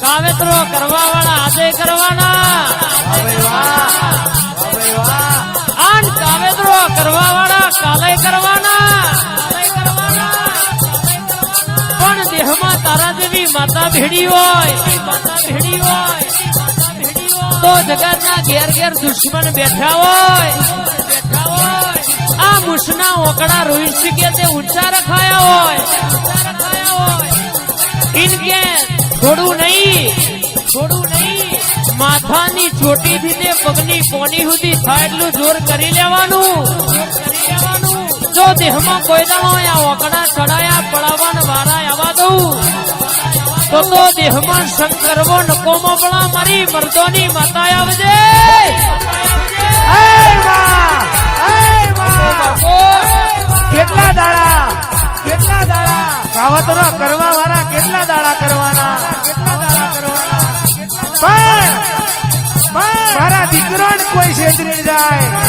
કાવેતરો કરવા વાળા આજે કરવાના આન કાવેતરો કરવા વાળા કાલે કરવાના પણ દેહમાં તારા જેવી માતા ભેડી હોય તો જગતના ઘેર ઘેર દુશ્મન બેઠા હોય આ મુસના ઓકડા રોઈ શકે તે ઊંચા રખાયા હોય ઇનકે થોડું નહીં માથાની ચોટી થી તે પગની કોની સુધી થાય એટલું જોર કરી લેવાનું જો દેહમાં કોઈ દાણો આ ઓકડા ચડાયા પડાવવાના વારા આવવા દઉં તો દેહમાં શંકરવો નકોમો પડા મારી મર્દોની માતા આવજે કેટલા દાડા કાવતરો કરવા વાળા કેટલા દાડા કરવાના પણ મારા દીકરો કોઈ છેતરી જાય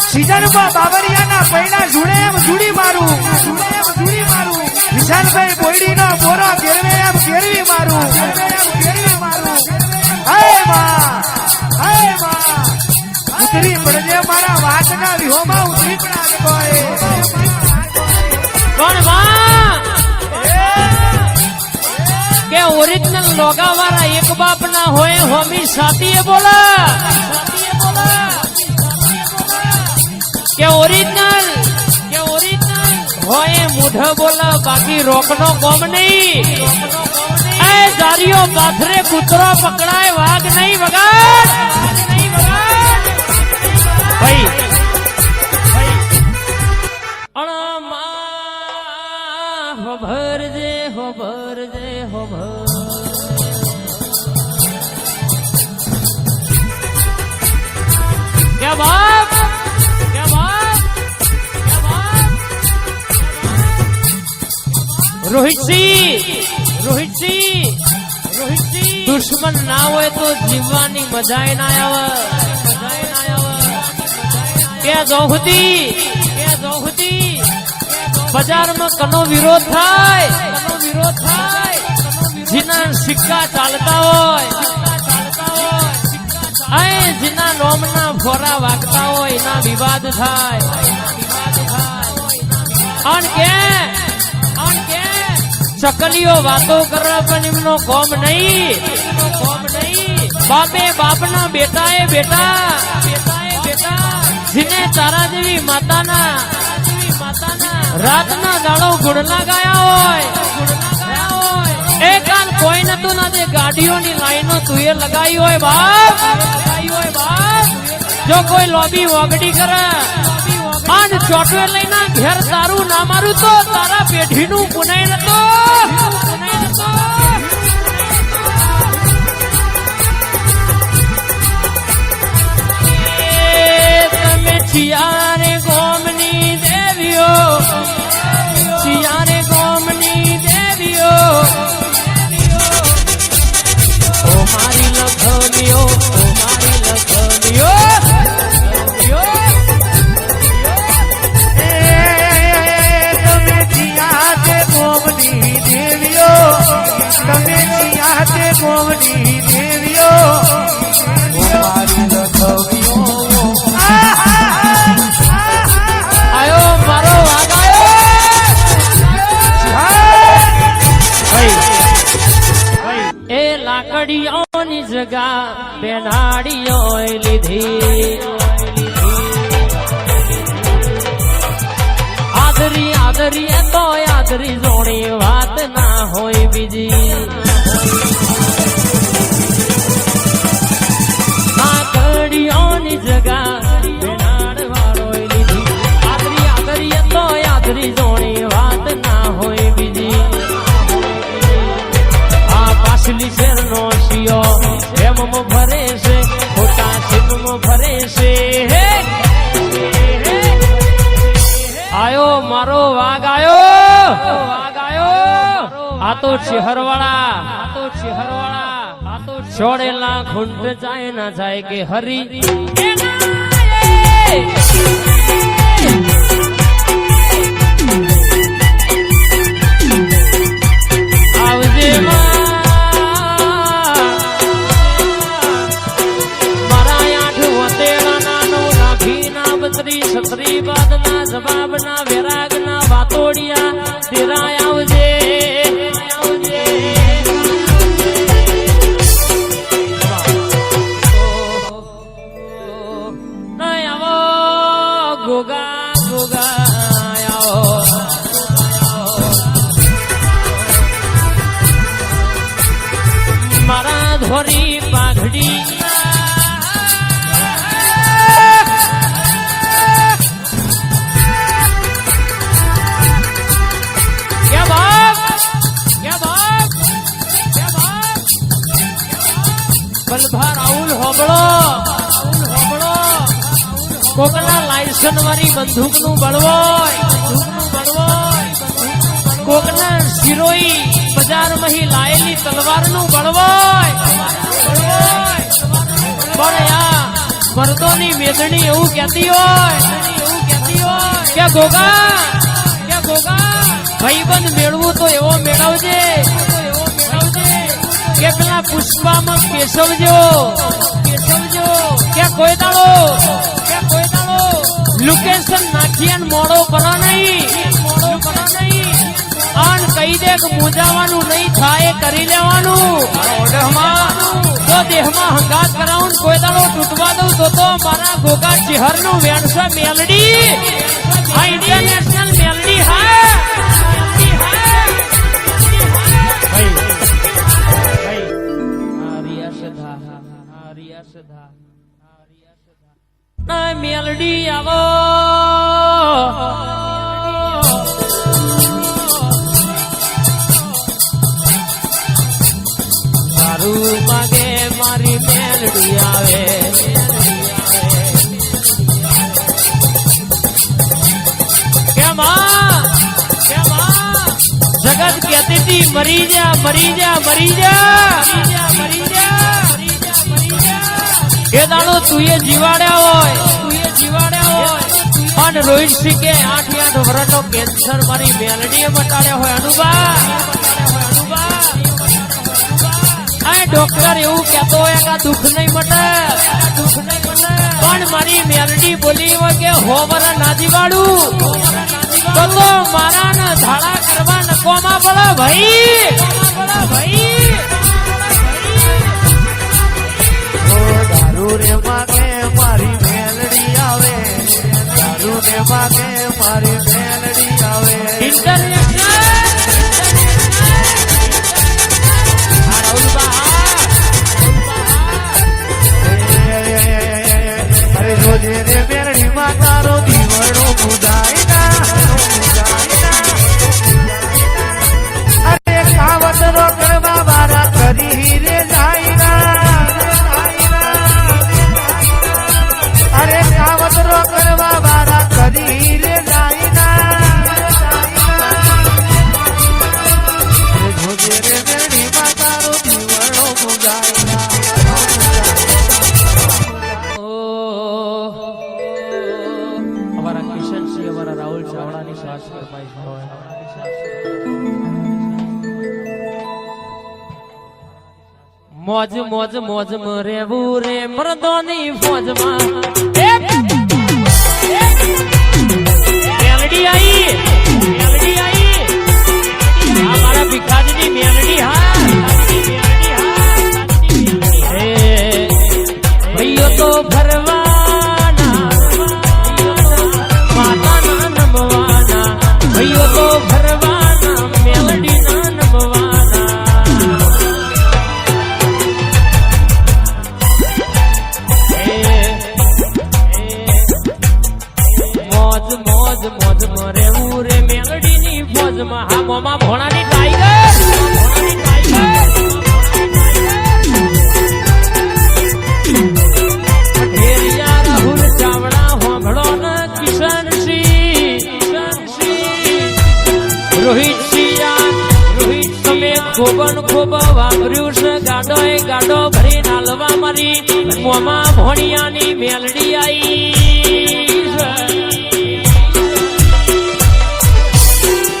સીઝનમાં બાબરિયાના પૈણા જુડે એમ જુડી મારું વિશાલભાઈ બોયડીનો બોરો કેરવે એમ કેરવી મારું ઉતરી પડજે મારા વાતના વિહોમાં ઉતરી પણ કે ઓરિજિનલ લોગા વાળા એક બાપ ના હોય હોમી સાથી બોલા કે ઓરિજિનલ હોય મુઢ બોલા બાકી રોકનો કોમ નહીં એ જારીઓ પાથરે કૂતરો પકડાય વાઘ નહીં વગાડ ભાઈ ભરજે હો क्या बाप रोहित सिंह दुश्मन ना होए तो जीवવાની મજા ના આવે કે જોહતી બજારમાં કનો વિરોધ થાય જીના સિક્કા ચાલતા હોય જીના નોમના ફોરા વાગતા હોય એના વિવાદ થાય ચકલીઓ વાતો કરે પણ એમનો કોમ નહીં બાપે બાપના બેટાએ બેટા જીને તારા જેવી માતાના રાતના દાડો ગુણના ગાયા હોય એ કાલ કોઈ નતું ના તે ગાડીઓની લાઈનો તુએ લગાઈ હોય બાપ જો કોઈ લોબી વગડી કરે આજ ચોટવે લઈને ઘેર તારું ના મારું તો તારા પેઢીનું પુનાય નતો તમે છિયારે ગોમની દેવીઓ ઓ મારી લખમીઓ ગોમની દેવીઓ આયો મારો વાગાયો એ લાકડીઓની જગા બેનાડીઓ લીધી આદરી તો આદરી જોણી વાત ના હોય બીજી લાકડીઓની જગા બેનાડ વાળો લીધી આદરી તો આદરી જોણી વાત ના હોય બીજી આ પાછલી શેરનો શિયો એમમાં ભરે છે ખોટા સિમમાં ભરે છે આયો મારો વાઘ આયો આ તો શહેરવાળા છોડેલા ખૂંટ જાય ના જાય કે હરી ગોગા ગોગા આવો મારા ધોરી પાઘડી બલભા રાહુલ હોબળો કોકના લાયસન વાળી બંદૂક નું બળવોય કોકના શિરોઈ બજાર માં લાયેલી તલવાર નું બળવોય પણ આ મર્દોની મેદણી એવું કહેતી હોય કે ગોગા ભાઈબંધ મેળવું તો એવો મેળવજે કે પેલા પુષ્પામાં કેશવજો કે કોઈ દાડો લોકેશન નાખી મોડો કરો નહીં આન કહી દે કે મૂજાવાનું નહીં થાય કરી લેવાનું તો દેહમાં હંગાત કરાવું કોઈ દાડો તૂટવા દઉં તો મારા ગોગા ચહેર નું વેણસો મેલડી આ ઇન્ટરનેશનલ મેલડી હા મેલડી આવો મારું માગે મારી મેલડી આવે કેમ જગત કહેતી હતી મરી જા એ દાડો તું એ જીવાડ્યા હોય અને રોહિત સિંહે 8 વર્ષનો કેન્સર મારી મેલડીએ મટાડ્યા હોય અનુભા આ ડોક્ટર એવું કહેતો હોય કે દુઃખ નહીં મટે પણ મારી મેલડી બોલી હોય કે હો વરા ના જીવાડું તો મારા ને ધાડા કરવા નકોમાં પડે ભાઈ દારૂ રે માગે મારી મેલડી આવે દારૂ રે માગે મારી મેલડી આવે અરે જોજે રે મેલડી માં તારો દીવડો મુદાય અરે કાવત રો કરવા વાળા કરી રે જાય અરે કાવત રો કરવા વાળા કરી રે જોજે રે મેલડી માં તારો દીવડો મુદાય અમારા કિશનસિંહ અમારા રાહુલ ચાવડાની શ્વાસ ફરમાઈશ હોય મોજ રેવું રે મર્દોની ફોજમાં મેલડી આઈ આ મારા ભીખાજીની મેલડી હા ભાઈઓ તો ભરવાના માતાના નમવાના ભાઈઓ તો ભરવાના મેલડીના નમવાના મોજ રેવું રે મેલડીની ફોજમાં હા મોમાં ભોણાની ટાઈગર ઢેરિયા રાહુલ ચાવડા હોંભળો ને કિશનસિંહ રોહિત તમે ખૂબ વાપર્યું છે ગાડો ભરી નાલવા મારી મોમાં ભોણિયાની મેલડી આઈ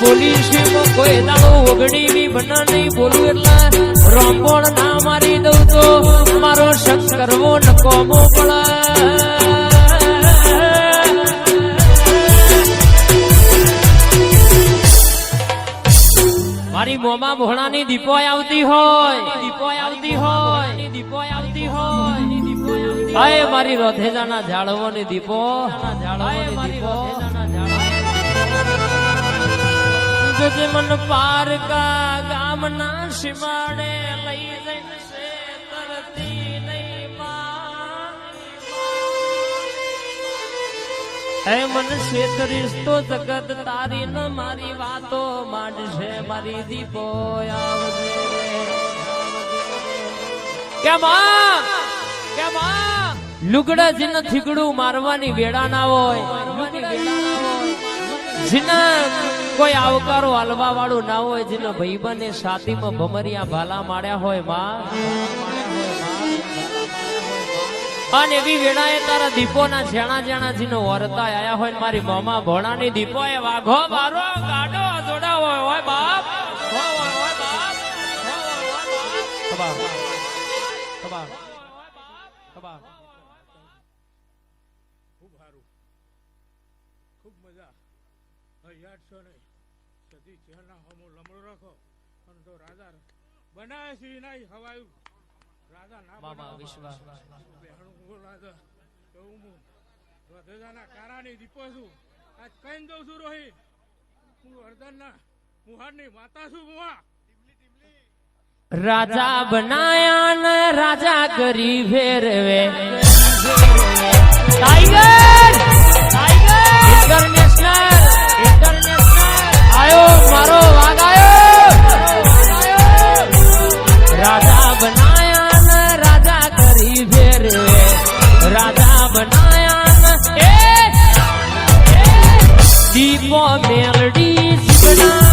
પોલીસમાં કોઈ દાડો ઓગણી બી બના નહીં બોલું એટલે રોંબોળ ના મારી દઉં તો મારો શક કરવો નકોમો પડે મારી મોમાં ભોણાની દીપોય આવતી હોય આય મારી રોધેજાના ઝાડવોની દીપો આય મારી રોધેજાના ઝાડવો જોજે મન પારકા ગામના સીમાડે લઈ જઈને છે તરતી નહીં માં હે મન શેતરીશ તો જગત તારી ન મારી વાતો માંડશે મારી દીપો આવજે કેમ લુગડા જીને થીગડું મારવાની વેળા ના હોય જીને કોઈ આવકારો હાલવા વાળું ના હોય જીને ભાઈબંધે છાતીમાં ભમરિયા ભાલા માર્યા હોય માં અને એવી વેળાએ તારા દીપોના જેણા જેણા જીનો વરતા આયા હોય મારી મોમાં ભોણાની દીપો એ વાઘો મારો ગાડો જોડા હોય બાપ હોય બાપ ખબર ખૂબ સારું ખૂબ મજા યાદ છો નહીં સદી ચહેરા હમો લમડો રાખો અને તો રાજા બનાવે છે નહીં હવાયું રાજા ના મામા વિશ્વાસ બેહણું રાજા એવું હું વધેજાના કારાની દીપો છું આજ કઈ દઉં છું રોહિત હું હરદનના મુહારની માતા છું મુહા રાજા બનાયા ને રાજા કરી ફેરવે ટાઈગર ઇન્ટરનેશનલ આયો મારો વાઘ આયો રાજા બનાયા ને રાજા કરી ફેરવે રાજા બનાયા ને દીપો મેલડી